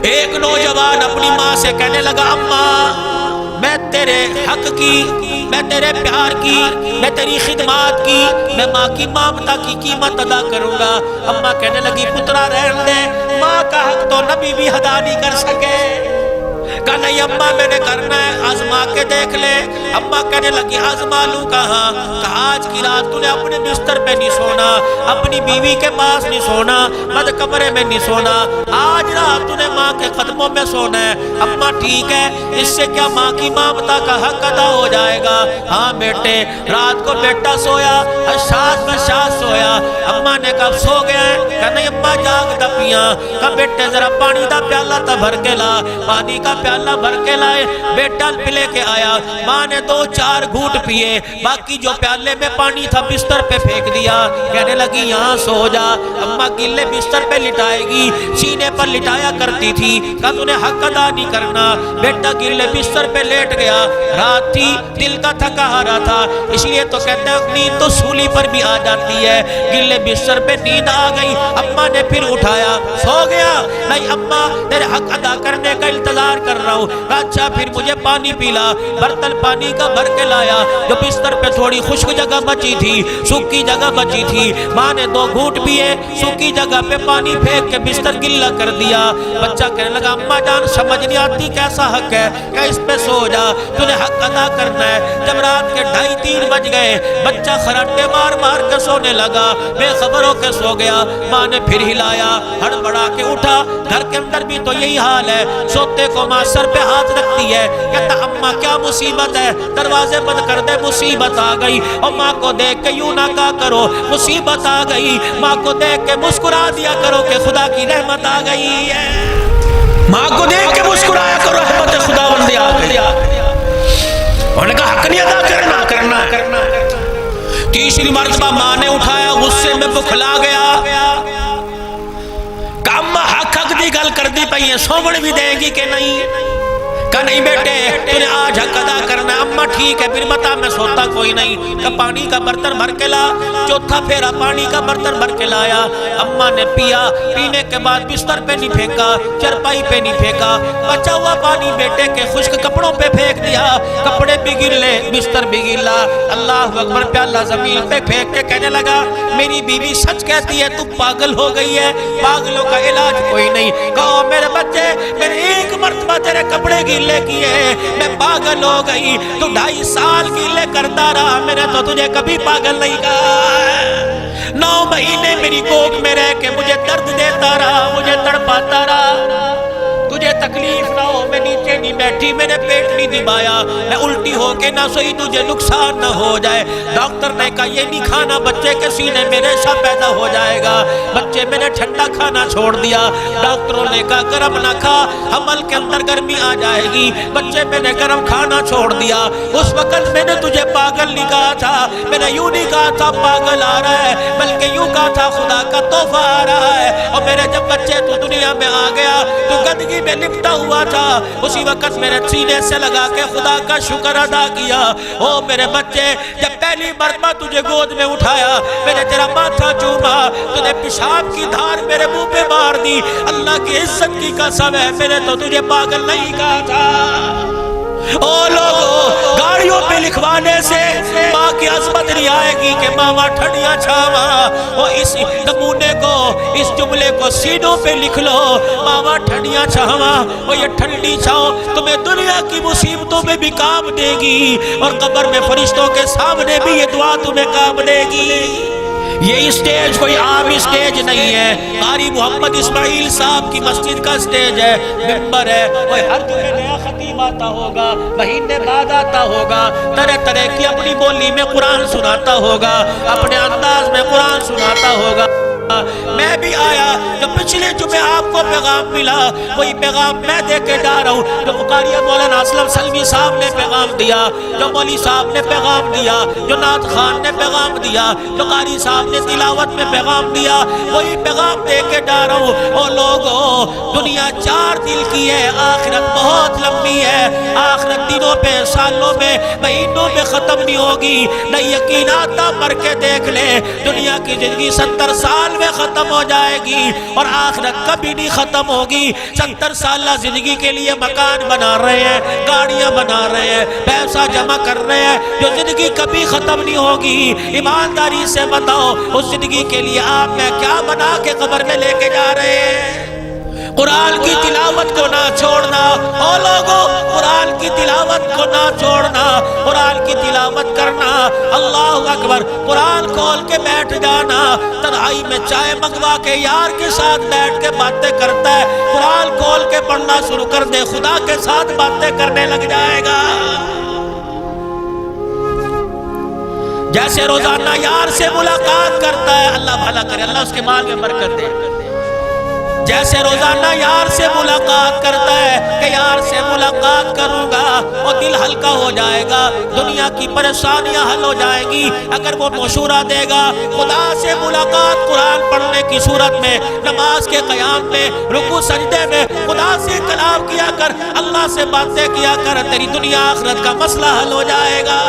ایک نوجوان اپنی ماں سے کہنے لگا اماں میں تیرے حق کی، میں تیرے پیار کی، میں تیری خدمات کی، میں ماں کی ممتا کی قیمت ادا کروں گا۔ اماں کہنے لگی پترا رہنے دے، ماں کا حق تو نبی بھی ادا نہیں کر سکے۔ کہا نہیں اماں میں نے کرنا ہے، آزما کے دیکھ لے۔ اماں کہنے لگی آزما لوں کہاں؟ کہا آج کی رات تو نے اپنے بستر پہ نہیں سونا، اپنی بیوی کے پاس نہیں سونا، مد کمرے میں نہیں سونا، آج رات تو نے ماں کے قدموں میں سونا ہے۔ اماں ٹھیک ہے، اس سے کیا ماں کی ممتا کا حق ادا ہو جائے گا؟ ہاں بیٹے۔ رات کو بیٹا سویا، اشاعت میں شاہ سویا۔ اماں نے کہا سو گیا ہے؟ کہا نہیں اماں جاگ دا پیاں۔ کہا بیٹے ذرا پانی دا پیالہ تا بھر کے لا۔ پانی کا پیالہ بھر کے لائے، بیٹا پلے کے آیا۔ ماں نے 2-4 گھونٹ پیے، باقی جو پیالے میں پانی تھا بستر پہ پھینک دیا۔ کہنے لگی یہاں سو جا۔ اماں گلے بستر پہ لٹائے گی، سینے پر لٹایا کرتی تھی۔ کہا تو نے حق ادا نہیں کرنا۔ بیٹا گلے بستر پہ لیٹ گیا۔ رات تھی، دل کا تھکا ہارا تھا، اس لیے تو کہتے ہیں نیند تو سولی پر بھی آ جاتی ہے۔ گلے بستر پہ نیند آ گئی، اماں نے پھر اٹھایا۔ سو گیا؟ نہیں اماں تیرے حق ادا کرنے کا انتظار کر رہا ہوں۔ اچھا پھر مجھے پانی پیلا۔ برتن پانی کا بھر کے لایا، جو بستر پہ تھوڑی خشک جگہ بچی تھی، سوکھی جگہ بچی تھی، ماں نے 2 گھونٹ پیے، سوکھی جگہ پہ پانی پھینک کے بستر گلا کر دیا۔ بچہ کہنے لگا اماں جان سمجھ نہیں آتی کیسا حق ہے؟ کہ اس پہ سو جا، تُنے حق ادا کرنا ہے۔ جب رات کے 2:30-3 بج گئے، بچہ خراٹے مار مار کے سونے لگا، بے خبر ہو کے سو گیا۔ ماں نے پھر ہلایا، ہڑبڑا کے اٹھا۔ گھر کے اندر بھی تو یہی حال ہے، سوتے کو ماں سر پہ ہاتھ رکھتی ہے، کہتا اماں کیا مصیبت ہے؟ دروازے بند کر دے، مصیبت آ گئی۔ اور ماں کو دیکھ کے یوں نہ کہا کرو مصیبت آ گئی، ماں کو دیکھ کے مسکرا دیا کرو کہ خدا کی رحمت آ گئی ہے۔ ماں کو دیکھ کے مسکرایا کرو رحمت خدا بندی آ گئی۔ انہوں نے کہا حق نہیں ادا کرنا۔ تیسری مرتبہ ماں نے اٹھایا، غصے میں بکھلا گیا۔ کہ اماں حق دی گل کر دی پئی ہے، سومن بھی دیں گی کہ نہیں؟ کہا نہیں بیٹے تو نے آج حق ادا کرنا ہے۔ اماں ٹھیک ہے پھر بتا، میں سوتا کوئی نہیں۔ کہ پانی کا برتن بھر کے لا۔ چوتھا پھیرا پانی کا برتن بھر کے لایا۔ اماں نے پیا، پینے کے بعد بستر پہ نہیں پھینکا، چرپائی پہ نہیں پھینکا، بچا ہوا پانی بیٹے کے خشک کپڑوں پہ پھینک دیا۔ کپڑے بھی گلے، بستر بھی گلا۔ اللہ اکبر، پیالہ زمین پہ پھینک کے کہنے لگا میری بیوی سچ کہتی ہے تو پاگل ہو گئی ہے، پاگلوں کا علاج کوئی نہیں۔ کہو میرے بچے میں نے ایک مرتبہ تیرے کپڑے گیلے کیے، میں پاگل ہو گئی۔ تو 2.5 سال گیلے کرتا رہا، میں نے تو تجھے کبھی پاگل نہیں کہا۔ 9 مہینے میری کوکھ میں رہ کے مجھے درد دیتا رہا، مجھے تڑپاتا رہا۔ تجھے تکلیف نہ ہو، میں نیچے نہیں بیٹھی، میں نے پیٹ نہیں دبایا، میں الٹی ہو کے نہ سوئی، تجھے نقصان نہ ہو جائے۔ ڈاکٹر نے کہا یہ نہیں کھانا، بچے کے سینے میں ریشہ پیدا ہو جائے گا۔ بچے میں نے ٹھنڈا کھانا چھوڑ دیا۔ ڈاکٹروں نے کہا گرم نہ کھا، حمل کے اندر گرمی آ جائے گی۔ بچے میں نے گرم کھانا چھوڑ دیا۔ اس وقت میں نے تجھے پاگل نہیں کہا تھا، میں نے یوں نہیں کہا تھا پاگل آ رہا ہے، بلکہ یوں کہا تھا خدا کا تحفہ آ رہا ہے۔ اور میرے جب بچے تو دنیا میں آ گیا تو گندگی میں لپٹا ہوا تھا، اسی وقت میرے سینے سے لگا کے خدا کا شکر ادا کیا۔ او میرے بچے جب پہلی مرتبہ تجھے گود میں اٹھایا، میں نے تیرا ماتھا چوما، تو نے پیشاب کی دھار میرے منہ پہ مار دی۔ اللہ کی عزت کی قسم ہے میں نے تو تجھے پاگل نہیں کہا تھا۔ او لوگو گاڑیوں پہ لکھوانے سے ماں کی عظمت نہیں آئے گی کہ ماما ٹھنڈیاں چھاواں۔ اور اس نمونے کو، اس جملے کو سینوں پہ لکھ لو، ماما ٹھنڈیاں چھاواں۔ اور یہ ٹھنڈی چھاؤں تمہیں دنیا کی مصیبتوں میں بھی کام دے گی، اور قبر میں فرشتوں کے سامنے بھی یہ دعا تمہیں کام دے گی۔ یہ اسٹیج کوئی عام اسٹیج نہیں ہے، قاری محمد اسماعیل صاحب کی مسجد کا اسٹیج ہے، ممبر ہے۔ وہ ہر جمعے نیا خطیب آتا ہوگا، مہینے بعد آتا ہوگا، طرح طرح کی اپنی بولی میں قرآن سناتا ہوگا، اپنے انداز میں قرآن سناتا ہوگا۔ میں بھی آیا جو پچھلے جمعے آپ کو پیغام ملا، وہی پیغام میں دے کے جا رہا ہوں جو قاری مولانا اسلم سلمی صاحب نے پیغام دیا، جو مولوی صاحب نے پیغام دیا، جو نعت خان نے پیغام دیا، جو قاری صاحب نے تلاوت میں پیغام دیا، وہی پیغام دے کے جا رہا ہوں۔ او لوگو دنیا 4 دن کی ہے، آخرت بہت لمبی ہے، آخرت دنوں پہ، سالوں میں، مہینوں میں ختم نہیں ہوگی۔ نہ یقین آتا مر کے دیکھ لے، دنیا کی زندگی 70 سال میں ختم ہو جائے گی اور آخرت کبھی نہیں ختم ہوگی۔ 70 سالہ زندگی کے لیے مکان بنا رہے ہیں، گاڑیاں بنا رہے ہیں، پیسہ جمع کر رہے ہیں، جو زندگی کبھی ختم نہیں ہوگی۔ ایمانداری سے بتاؤ اس زندگی کے لیے آپ میں کیا بنا کے قبر میں لے کے جا رہے ہیں؟ قرآن کی تلاوت کو نہ چھوڑنا، او لوگوں قرآن کی تلاوت کو نہ چھوڑنا، قرآن کی تلاوت کرنا۔ اللہ اکبر، قرآن کھول کے بیٹھ جانا، تنہائی میں چائے منگوا کے یار کے ساتھ بیٹھ کے باتیں کرتا ہے، قرآن کھول کے پڑھنا شروع کر دے، خدا کے ساتھ باتیں کرنے لگ جائے گا۔ جیسے روزانہ یار سے ملاقات کرتا ہے، اللہ بھلا کرے، اللہ اس کے مال میں برکت دے، جیسے روزانہ یار سے ملاقات کرتا ہے کہ یار سے ملاقات کروں گا اور دل ہلکا ہو جائے گا، دنیا کی پریشانیاں حل ہو جائیں گی۔ اگر وہ مشورہ دے گا خدا سے ملاقات قرآن پڑھنے کی صورت میں، نماز کے قیام میں، رکوع سجدے میں خدا سے کلام کیا کر، اللہ سے باتیں کیا کر، تیری دنیا آخرت کا مسئلہ حل ہو جائے گا۔